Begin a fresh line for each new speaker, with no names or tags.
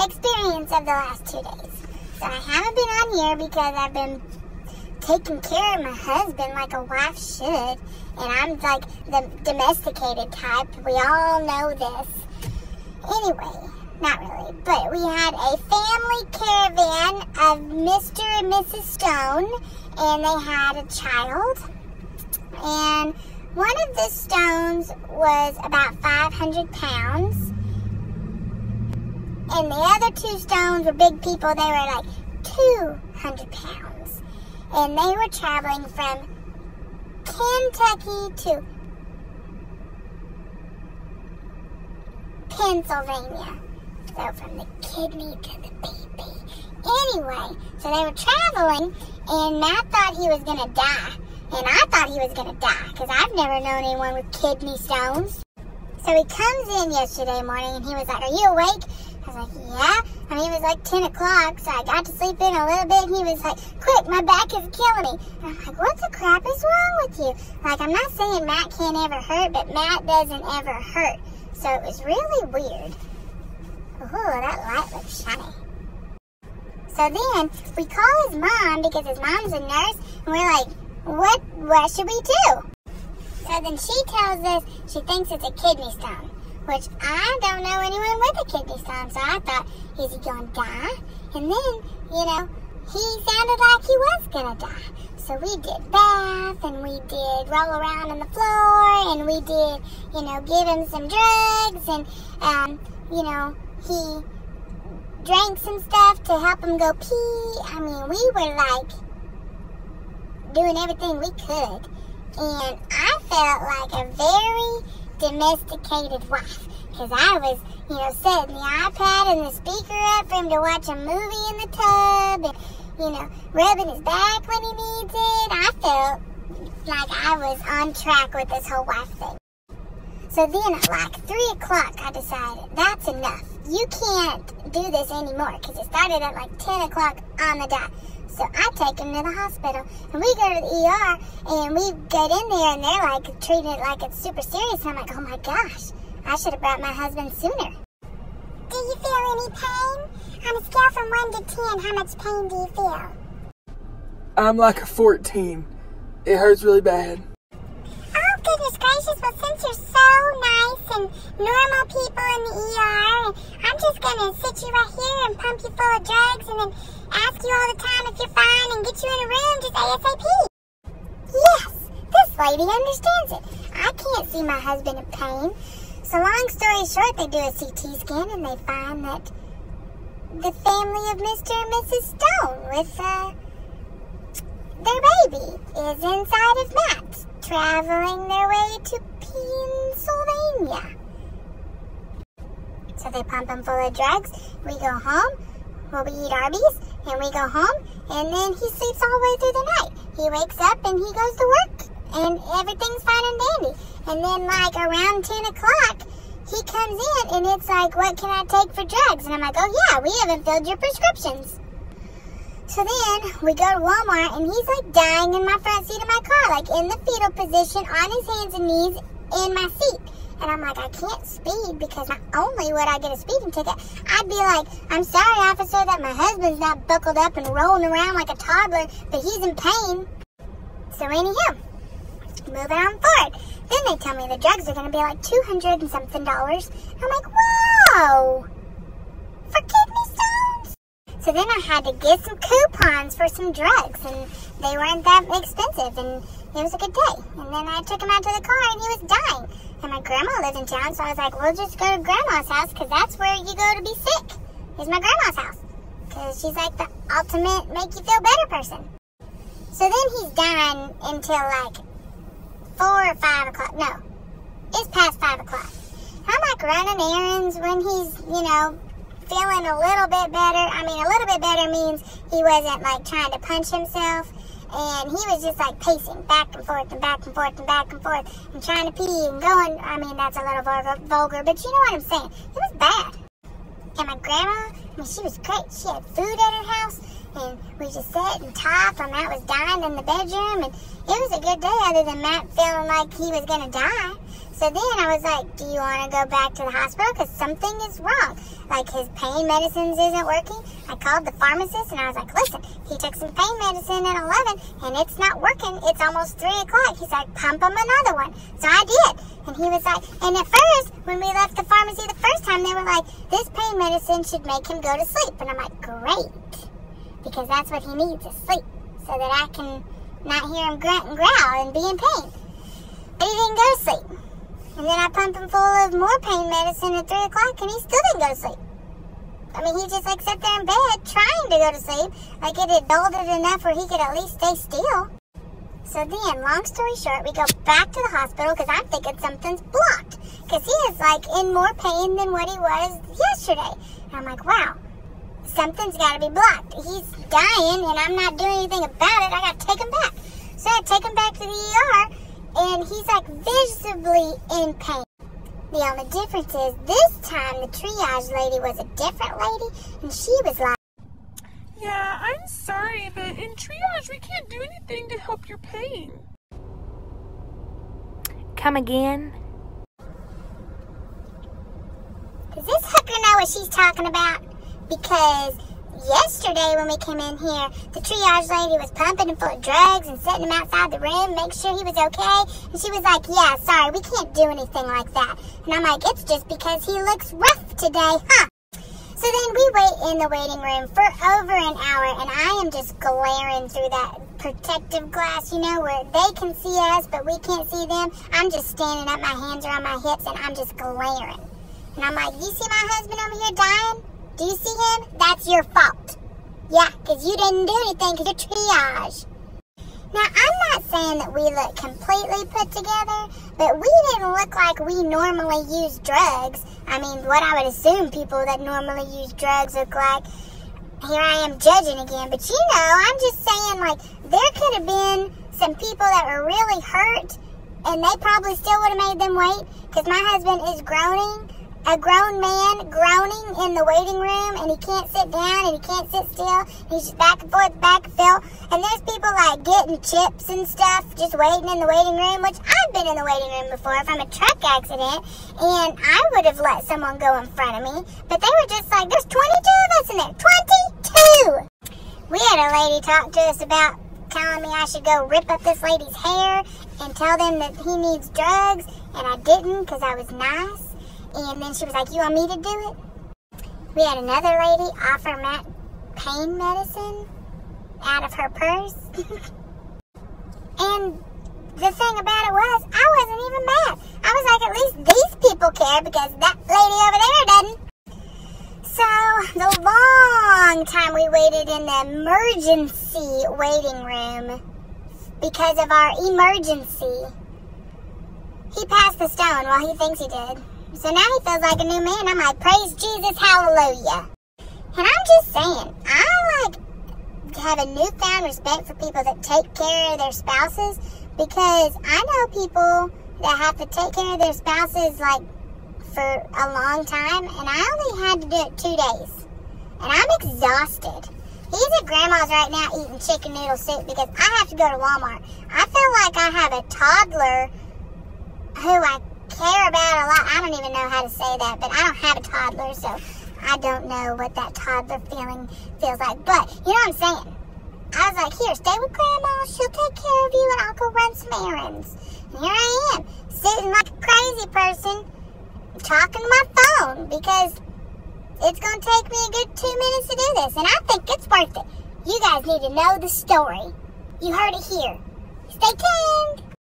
experience of the last 2 days. So I haven't been on here because I've been taking care of my husband like a wife should. And I'm like the domesticated type. We all know this. Anyway, not really. But we had a family caravan of Mr. and Mrs. Stone. And they had a child. And one of the Stones was about 500 pounds. And the other 2 Stones were big people. They were like 200 pounds. And they were traveling from Kentucky to Pennsylvania. So from the kidney to the PeePee. Anyway, so they were traveling, and Matt thought he was going to die. And I thought he was going to die, because I've never known anyone with kidney stones. So he comes in yesterday morning, and he was like, "Are you awake?" I was like, "Yeah." I mean, it was like 10 o'clock, so I got to sleep in a little bit, and he was like, "Quick, my back is killing me." And I'm like, "What the crap is wrong with you?" Like, I'm not saying Matt can't ever hurt, but Matt doesn't ever hurt. So it was really weird. Ooh, that light looks shiny. So then we call his mom because his mom's a nurse, and we're like, what should we do? So then she tells us she thinks it's a kidney stone, which I don't know anyone with a kidney stone, so I thought, is he going to die? And then, he sounded like he was going to die. So we did bath, and we did roll around on the floor, and we did, give him some drugs, and, he drank some stuff to help him go pee. I mean, we were like doing everything we could. And I felt like a very domesticated wife. Because I was, setting the iPad and the speaker up for him to watch a movie in the tub. And, rubbing his back when he needs it. I felt like I was on track with this whole wife thing. So then at like 3 o'clock, I decided that's enough. You can't do this anymore because it started at like 10 o'clock on the dot. So I take him to the hospital, and we go to the ER, and we get in there, and they're like treating it like it's super serious. And I'm like, oh my gosh, I should have brought my husband sooner. Do you feel any pain? On a scale from 1 to 10, how much pain do you feel?
I'm like a 14. It hurts really bad.
Oh, goodness gracious. Well, since you're so nice and normal people in the ER, I'm just going to sit you right here and pump you full of drugs and then ask you all the time if you're fine and get you in a room just ASAP. Yes, this lady understands it. I can't see my husband in pain. So long story short, they do a CT scan and they find that the family of Mr. and Mrs. Stone with their baby is inside of Matt, traveling their way to Pennsylvania. So they pump him full of drugs. We go home. Well, we eat Arby's, and we go home, and then he sleeps all the way through the night. He wakes up, and he goes to work, and everything's fine and dandy. And then, like, around 10 o'clock, he comes in, and it's like, what can I take for drugs? And I'm like, oh, yeah, we haven't filled your prescriptions. So then, we go to Walmart, and he's, like, dying in my front seat of my car, like, in the fetal position, on his hands and knees, in my seat. And I'm like, I can't speed because not only would I get a speeding ticket, I'd be like, I'm sorry, officer, that my husband's not buckled up and rolling around like a toddler, but he's in pain. So anyhow, moving on forward. Then they tell me the drugs are going to be like $200 and something. I'm like, whoa, for kidney stones? So then I had to get some coupons for some drugs, and they weren't that expensive, and it was a good day. And then I took him out to the car, and he was dying. And my grandma lived in town, so I was like, we'll just go to grandma's house, because that's where you go to be sick, is my grandma's house. Because she's like the ultimate make you feel better person. So then he's dying until like 4 or 5 o'clock. No, it's past 5 o'clock. I'm like running errands when he's, feeling a little bit better. I mean, a little bit better means he wasn't like trying to punch himself. And he was just like pacing back and forth and back and forth and back and forth and trying to pee and going. I mean, that's a little vulgar, but you know what I'm saying. It was bad. And my grandma, she was great. She had food at her house, and we just sat and talked while Matt was dying in the bedroom. And it was a good day other than Matt feeling like he was going to die. So then I was like, do you want to go back to the hospital? Because something is wrong. Like, his pain medicines isn't working. I called the pharmacist and I was like, listen, he took some pain medicine at 11 and it's not working. It's almost 3 o'clock. He's like, pump him another one. So I did. And he was like, and at first, when we left the pharmacy the first time, they were like, this pain medicine should make him go to sleep. And I'm like, great. Because that's what he needs, is sleep. So that I can not hear him grunt and growl and be in pain. But he didn't go to sleep. And then I pumped him full of more pain medicine at 3 o'clock and he still didn't go to sleep. I mean, he just like sat there in bed trying to go to sleep. Like it had dulled it enough where he could at least stay still. So then, long story short, we go back to the hospital because I'm thinking something's blocked. Because he is like in more pain than what he was yesterday. And I'm like, wow, something's got to be blocked. He's dying and I'm not doing anything about it. I got to take him back. So I take him back to the ER. And he's like visibly in pain. The only difference is this time the triage lady was a different lady. And she was like,
yeah, I'm sorry, but in triage we can't do anything to help your pain.
Come again?
does this hooker know what she's talking about? Because yesterday when we came in here, the triage lady was pumping him full of drugs and setting him outside the room, make sure he was okay. And she was like, yeah, sorry, we can't do anything like that. And I'm like, it's just because he looks rough today, huh? So then we wait in the waiting room for over an hour, and I am just glaring through that protective glass, you know, where they can see us, but we can't see them. I'm just standing up, my hands are on my hips, and I'm just glaring. And I'm like, you see my husband over here dying? Do you see him? That's your fault. Yeah, because you didn't do anything because you're triage. Now, I'm not saying that we look completely put together, but we didn't look like we normally use drugs. I mean, what I would assume people that normally use drugs look like. Here I am judging again, but you know, I'm just saying, like, there could have been some people that were really hurt, and they probably still would have made them wait, because my husband is groaning. A grown man groaning in the waiting room, and he can't sit down and he can't sit still. He's just back and forth, back and forth. And there's people like getting chips and stuff just waiting in the waiting room, which I've been in the waiting room before from a truck accident, and I would have let someone go in front of me. But they were just like, there's 22 of us in there. 22! We had a lady talk to us about telling me I should go rip up this lady's hair and tell them that he needs drugs, and I didn't because I was nice. And then she was like, you want me to do it? We had another lady offer Matt pain medicine out of her purse. And the thing about it was, I wasn't even mad. I was like, at least these people care because that lady over there doesn't. So, the long time we waited in the emergency waiting room because of our emergency, he passed the stone. Well, he thinks he did. So now he feels like a new man. I'm like, praise Jesus, hallelujah. And I'm just saying, I like have a newfound respect for people that take care of their spouses, because I know people that have to take care of their spouses like for a long time, and I only had to do it 2 days. And I'm exhausted. He's at grandma's right now eating chicken noodle soup because I have to go to Walmart. I feel like I have a toddler who I care about a lot. I don't even know how to say that, but I don't have a toddler, so I don't know what that toddler feeling feels like. But you know what I'm saying? I was like, here, stay with grandma. She'll take care of you, and I'll go run some errands. And here I am, sitting like a crazy person, talking to my phone, because it's going to take me a good 2 minutes to do this, and I think it's worth it. You guys need to know the story. You heard it here. Stay tuned.